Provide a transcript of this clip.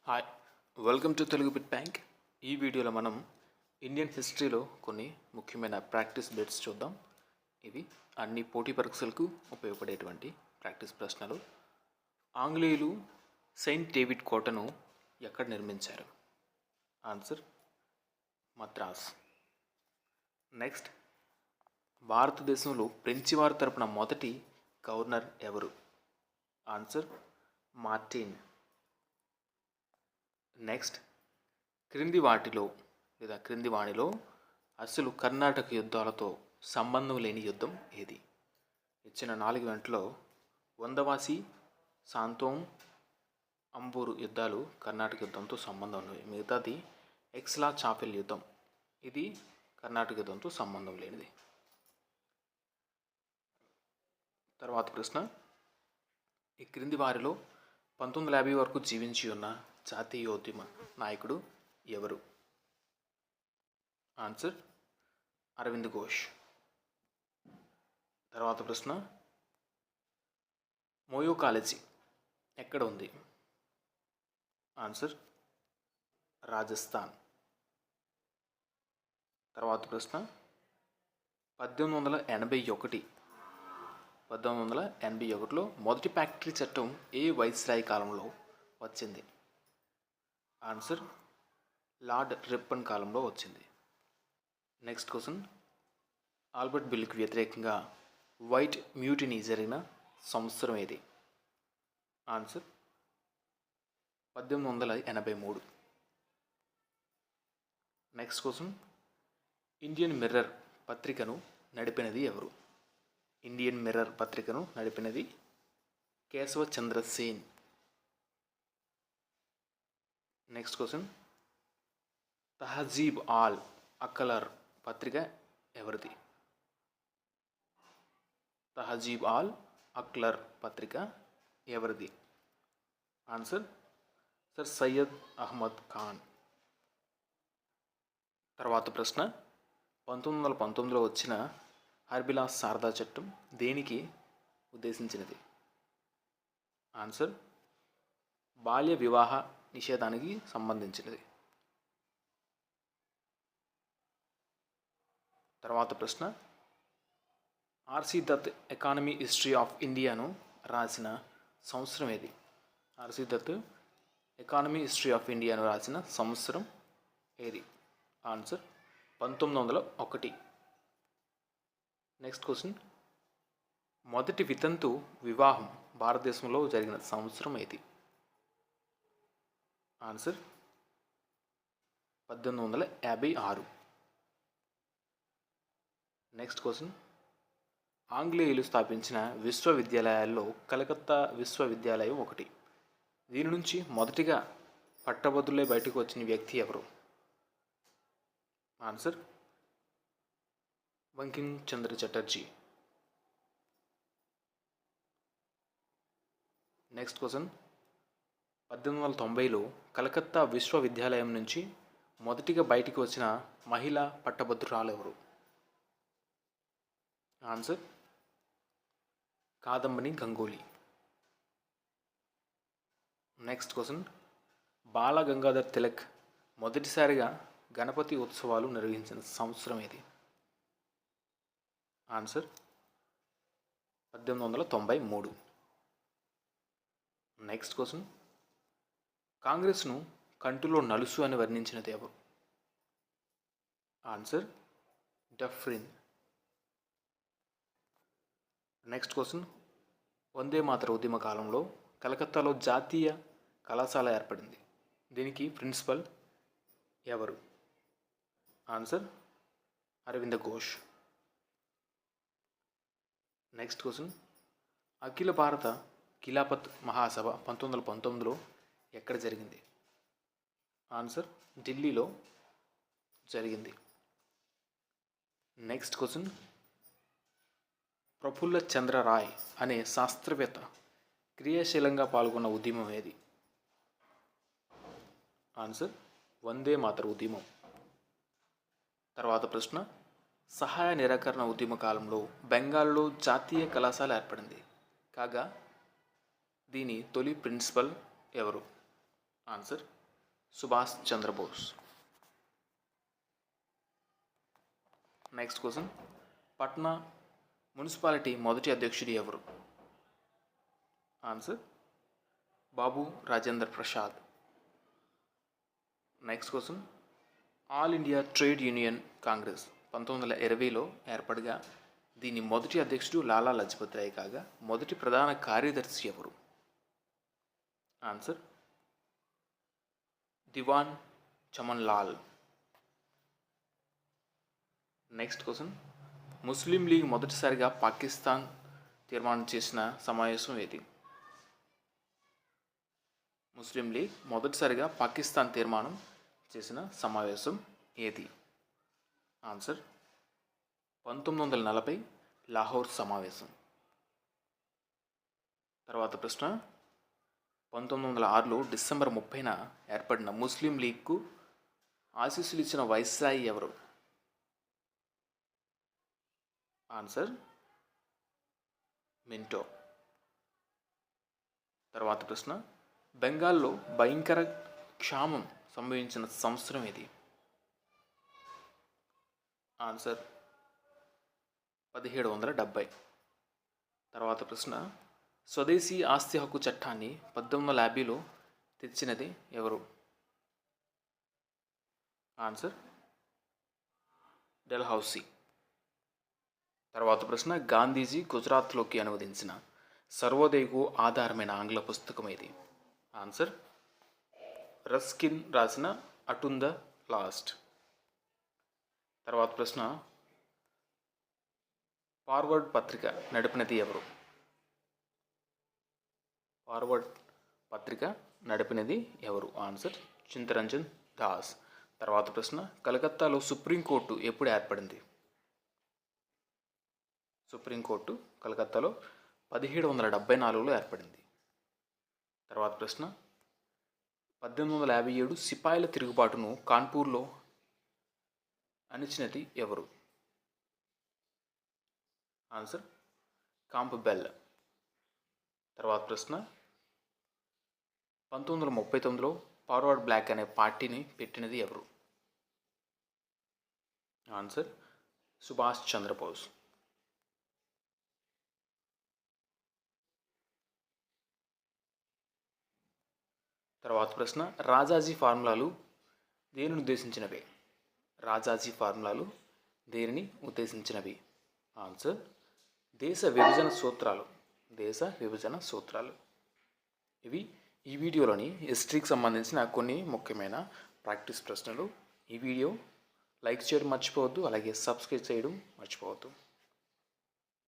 Hi, welcome to Telugu bit bank. ఈ వీడియోలో మనం ఇండియన్ హిస్టరీలో కొన్ని ముఖ్యమైన ప్రాక్టీస్ బిట్స్ చూద్దాం. ఇవి అన్ని పోటీ పరీక్షలకు ఉపయోగపడేటువంటి ప్రాక్టీస్ ప్రశ్నలు. ఆంగ్లేయులు సెయింట్ డేవిడ్ కోటను ఎక్కడ నిర్మించారు? ఆన్సర్ మద్రాస్. నెక్స్ట్, భారతదేశంలో ఫ్రెంచి వారి తరపున మొదటి గవర్నర్ ఎవరు? Answer Martin. నెక్స్ట్, క్రింది వాణిలో అసలు కర్ణాటక యుద్ధాలతో సంబంధం లేని యుద్ధం ఏది? ఇచ్చిన 4 గంటల్లో వందవాసి, సాంతోమ్, అంబూరు యుద్ధాలు కర్ణాటక యుద్ధంతో సంబంధం ఉన్నవి. మిగతాది ఎక్స్లా చాపెల్ యుద్ధం, ఇది కర్ణాటక యుద్ధంతో సంబంధం లేనిది. తర్వాత ప్రశ్న, ఈ క్రింది వారిలో 1950 వరకు జీవించి ఉన్న జాతీయోద్యమ నాయకుడు ఎవరు? ఆన్సర్ అరవింద్ ఘోష్. తర్వాత ప్రశ్న, మోయో కాలేజీ ఎక్కడ ఉంది? ఆన్సర్ రాజస్థాన్. తర్వాత ప్రశ్న, 1881లో మొదటి ఫ్యాక్టరీ చట్టం ఏ వైస్రాయ్ కాలంలో వచ్చింది? ఆన్సర్ లార్డ్ రిప్పన్ కాలంలో వచ్చింది. నెక్స్ట్ క్వశ్చన్, ఆల్బర్ట్ బిల్కి వ్యతిరేకంగా వైట్ మ్యూటినీ జరిగిన సంవత్సరం ఏది? Answer 1883. Next question, Indian Mirror పత్రికను నడిపినది ఎవరు? ఇండియన్ మిర్రర్ పత్రికను నడిపినది కేశవ చంద్ర సేన్. నెక్స్ట్ క్వశ్చన్, తహజీబ్ ఆల్ అక్లర్ పత్రిక ఎవరిది? తహజీబ్ ఆల్ అక్లర్ పత్రిక ఎవరిది? Answer sir Syed Ahmad Khan. తర్వాత ప్రశ్న, 1919లో వచ్చిన హర్బిలాస్ శారదా చట్టం దేనికి ఉద్దేశించినది? ఆన్సర్ బాల్య వివాహ నిషేధానికి సంబంధించినది. తర్వాత ప్రశ్న, RC Dutt economy history of ఇండియాను రాసిన సంవత్సరం ఏది? RC Dutt economy history of ఇండియాను రాసిన సంవత్సరం ఏది? ఆన్సర్ 1901. నెక్స్ట్ క్వశ్చన్, మొదటి వితంతు వివాహం భారతదేశంలో జరిగిన సంవత్సరం ఏది? ఆన్సర్ 1856. నెక్స్ట్ క్వశ్చన్, ఆంగ్లేయులు స్థాపించిన విశ్వవిద్యాలయాల్లో కలకత్తా విశ్వవిద్యాలయం ఒకటి. దీని నుంచి మొదటిగా పట్టభద్రులై బయటకు వచ్చిన వ్యక్తి ఎవరు? Answer Bankim Chandra Chatterjee. Next question, 1890లో కలకత్తా విశ్వవిద్యాలయం నుంచి మొదటిగా బయటికి వచ్చిన మహిళా పట్టభద్రురాలు ఎవరు? Answer Kadambini Ganguly. Next question, Bala Gangadhar Tilak మొదటిసారిగా గణపతి ఉత్సవాలు నిర్వహించిన సంవత్సరం ఏది? ఆన్సర్ 1893. నెక్స్ట్ క్వశ్చన్, కాంగ్రెస్ను కంటిలో నలుసు అని వర్ణించినది ఎవరు? Answer Dufferin. Next question, Vande Mataram ఉద్యమ కాలంలో కలకత్తాలో జాతీయ కళాశాల ఏర్పడింది. దీనికి ప్రిన్సిపల్ ఎవరు? Answer Aravinda Ghosh. Next question, Akhila Bharata Khilafat Mahasabha 1919లో ఎక్కడ జరిగింది? ఆన్సర్ ఢిల్లీలో జరిగింది. నెక్స్ట్ క్వశ్చన్, ప్రఫుల్ల చంద్ర రాయ్ అనే శాస్త్రవేత్త క్రియాశీలంగా పాల్గొన్న ఉద్యమం ఏది? ఆన్సర్ వందే మాతర ఉద్యమం. తర్వాత ప్రశ్న, సహాయ నిరాకరణ ఉద్యమ కాలంలో బెంగాల్లో జాతీయ కళాశాల ఏర్పడింది కాగా దీని తొలి ప్రిన్సిపల్ ఎవరు? Answer Subhash Chandrabose. Next question, Patna municipality మొదటి అధ్యక్షుడు ఎవరు? Answer Babu Rajendra Prasad. Next question, all India trade union congress 1920లో ఏర్పడగా దీని మొదటి అధ్యక్షుడు లాలా లజపత్ రాయ్ కాగా మొదటి ప్రధాన కార్యదర్శి ఎవరు? ఆన్సర్ దివాన్ చమన్ లాల్. నెక్స్ట్ క్వశ్చన్, ముస్లిం లీగ్ మొదటిసారిగా పాకిస్తాన్ తీర్మానం చేసిన సమావేశం ఏది? ముస్లిం లీగ్ మొదటిసారిగా పాకిస్తాన్ తీర్మానం చేసిన సమావేశం ఏది? ఆన్సర్ 1940 లాహోర్ సమావేశం. తర్వాత ప్రశ్న, 1906లో డిసెంబర్ 30న ఏర్పడిన ముస్లిం లీగ్కు ఆశీస్సులు ఇచ్చిన వైస్రాయి ఎవరు? Answer Minto. తర్వాత ప్రశ్న, బెంగాల్లో భయంకర క్షామం సంభవించిన సంవత్సరం ఏది? ఆన్సర్ 1770. తర్వాత ప్రశ్న, స్వదేశీ ఆస్తి హక్కు చట్టాన్ని 1850లో తెచ్చినది ఎవరు? ఆన్సర్ డెల్హౌసీ. తర్వాత ప్రశ్న, గాంధీజీ గుజరాత్లోకి అనువదించిన సర్వోదయకు ఆధారమైన ఆంగ్ల పుస్తకం ఏది? ఆన్సర్ రస్కిన్ రాసిన అటున్ ద లాస్ట్. తర్వాత ప్రశ్న, ఫార్వర్డ్ పత్రిక నడిపినది ఎవరు? ఫార్వర్డ్ పత్రిక నడిపినది ఎవరు? ఆన్సర్ చింతరంజన్ దాస్. తర్వాత ప్రశ్న, కలకత్తాలో సుప్రీంకోర్టు ఎప్పుడు ఏర్పడింది? సుప్రీంకోర్టు కలకత్తాలో 1774లో ఏర్పడింది. తర్వాత ప్రశ్న, 1857 సిపాయిల తిరుగుబాటును కాన్పూర్లో అణిచినది ఎవరు? Answer Campbell. తర్వాత ప్రశ్న, 1939లో ఫార్వర్డ్ బ్లాక్ అనే పార్టీని పెట్టినది ఎవరు? ఆన్సర్ సుభాష్ చంద్రబోస్. తర్వాత ప్రశ్న, రాజాజీ ఫార్ములాలు దేనిని ఉద్దేశించినవి? రాజాజీ ఫార్ములాలు దేనిని ఉద్దేశించినవి? ఆన్సర్ దేశ విభజన సూత్రాలు. దేశ విభజన సూత్రాలు. ఇవి ఈ వీడియోలోని హిస్టరీకి సంబంధించిన కొన్ని ముఖ్యమైన ప్రాక్టీస్ ప్రశ్నలు. ఈ వీడియో లైక్ చేయడం మర్చిపోవద్దు, అలాగే సబ్స్క్రైబ్ చేయడం మర్చిపోవద్దు.